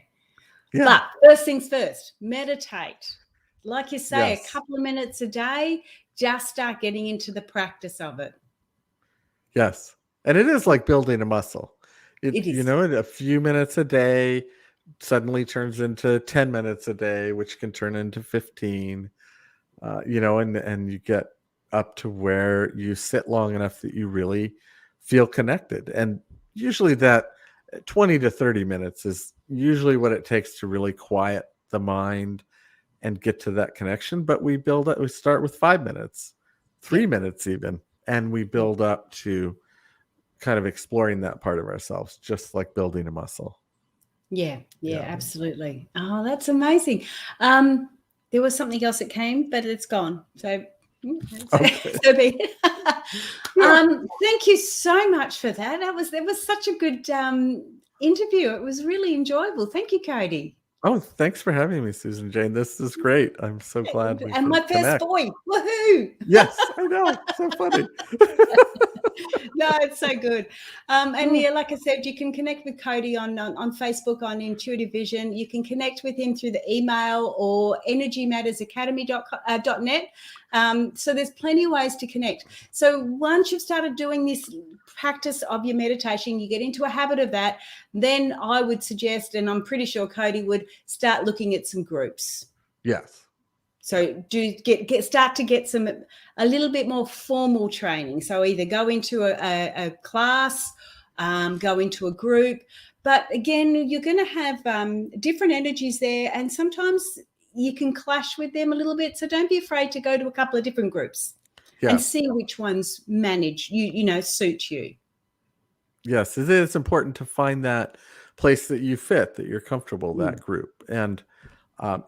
[SPEAKER 1] But first things first, meditate. Like you say, a couple of minutes a day, just start getting into the practice of it.
[SPEAKER 2] Yes. And it is like building a muscle.
[SPEAKER 1] It is.
[SPEAKER 2] A few minutes a day suddenly turns into 10 minutes a day, which can turn into 15, and you get up to where you sit long enough that you really feel connected. And usually that 20 to 30 minutes is usually what it takes to really quiet the mind and get to that connection. But we start with 5 minutes, 3 minutes even, and we build up to kind of exploring that part of ourselves, just like building a muscle.
[SPEAKER 1] Yeah, absolutely. Oh, that's amazing. There was something else that came, but it's gone. So be it. Thank you so much for that. That was such a good interview. It was really enjoyable. Thank you, Cody.
[SPEAKER 2] Oh, thanks for having me, Susan Jane. This is great. I'm so glad we
[SPEAKER 1] and my first
[SPEAKER 2] connect.
[SPEAKER 1] boy. Woohoo!
[SPEAKER 2] Yes, I know. So funny.
[SPEAKER 1] No, it's so good. And like I said, you can connect with Cody on Facebook on Intuitive Vision. You can connect with him through the email or energymattersacademy.net. So there's plenty of ways to connect. So once you've started doing this practice of your meditation, you get into a habit of that, then I would suggest, and I'm pretty sure Cody would, start looking at some groups.
[SPEAKER 2] Yes.
[SPEAKER 1] So start to get a little bit more formal training. So either go into a class, go into a group. But again, you're going to have different energies there, and sometimes you can clash with them a little bit. So don't be afraid to go to a couple of different groups and see which ones suit you.
[SPEAKER 2] Yes, it's important to find that place that you fit, that you're comfortable, that group. And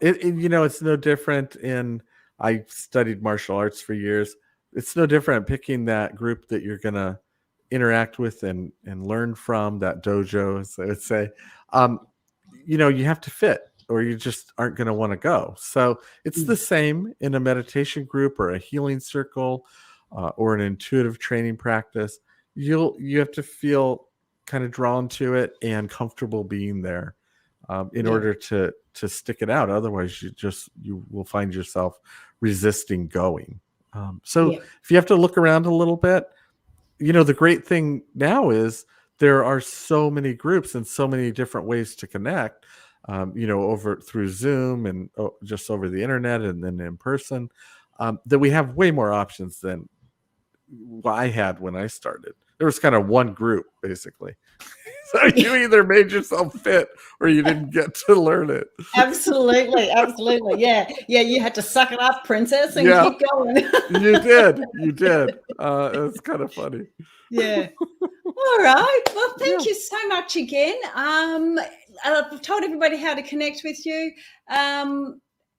[SPEAKER 2] it's no different I studied martial arts for years. It's no different picking that group that you're going to interact with and learn from, that dojo, as I would say. You have to fit, or you just aren't going to want to go. So it's the same in a meditation group or a healing circle or an intuitive training practice. You have to feel kind of drawn to it and comfortable being there in order to stick it out. Otherwise, you will find yourself resisting going. If you have to look around a little bit, the great thing now is there are so many groups and so many different ways to connect, over through Zoom and just over the internet and then in person, that we have way more options than I had when I started. there was kind of one group basically. So you either made yourself fit or you didn't get to learn it.
[SPEAKER 1] Absolutely. Yeah. You had to suck it up, princess, and keep going.
[SPEAKER 2] You did. It's kind of funny.
[SPEAKER 1] Yeah. All right. Well, thank you so much again. I've told everybody how to connect with you.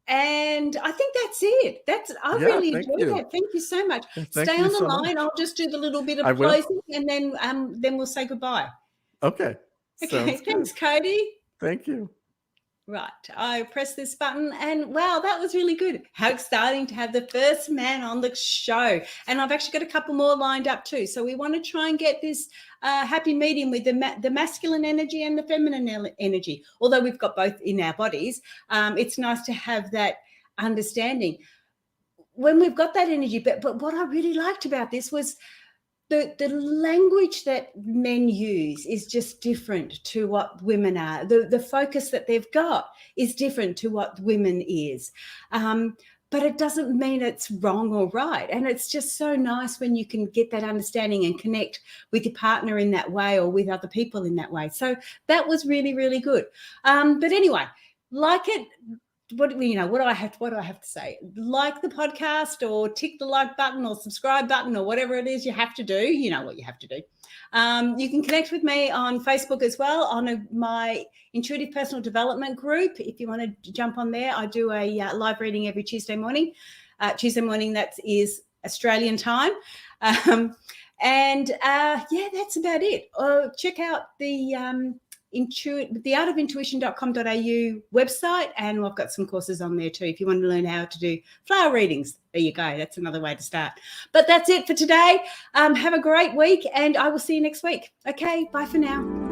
[SPEAKER 1] And I think that's it. I really enjoyed that. Thank you so much. Stay on the line. I'll just do the little bit of closing, and then we'll say goodbye.
[SPEAKER 2] Okay.
[SPEAKER 1] Thanks, Cody.
[SPEAKER 2] Thank you.
[SPEAKER 1] Right. I press this button, and wow, that was really good. How exciting to have the first man on the show. And I've actually got a couple more lined up too. So we want to try and get this happy medium with the masculine energy and the feminine energy. Although we've got both in our bodies, it's nice to have that understanding when we've got that energy. But what I really liked about this was the language that men use is just different to what women are. The focus that they've got is different to what women is. But it doesn't mean it's wrong or right. And it's just so nice when you can get that understanding and connect with your partner in that way or with other people in that way. So that was really, really good. But anyway, like it. What do I have to say? Like the podcast, or tick the like button, or subscribe button, or whatever it is you have to do. You know what you have to do. You can connect with me on Facebook as well, on my Intuitive Personal Development group. If you want to jump on there, I do a live reading every Tuesday morning. That is Australian time. That's about it. Check out the theartofintuition.com.au website, and I've got some courses on there too if you want to learn how to do flower readings. There you go. That's another way to start. But that's it for today. Have a great week, and I will see you next week. Okay, bye for now.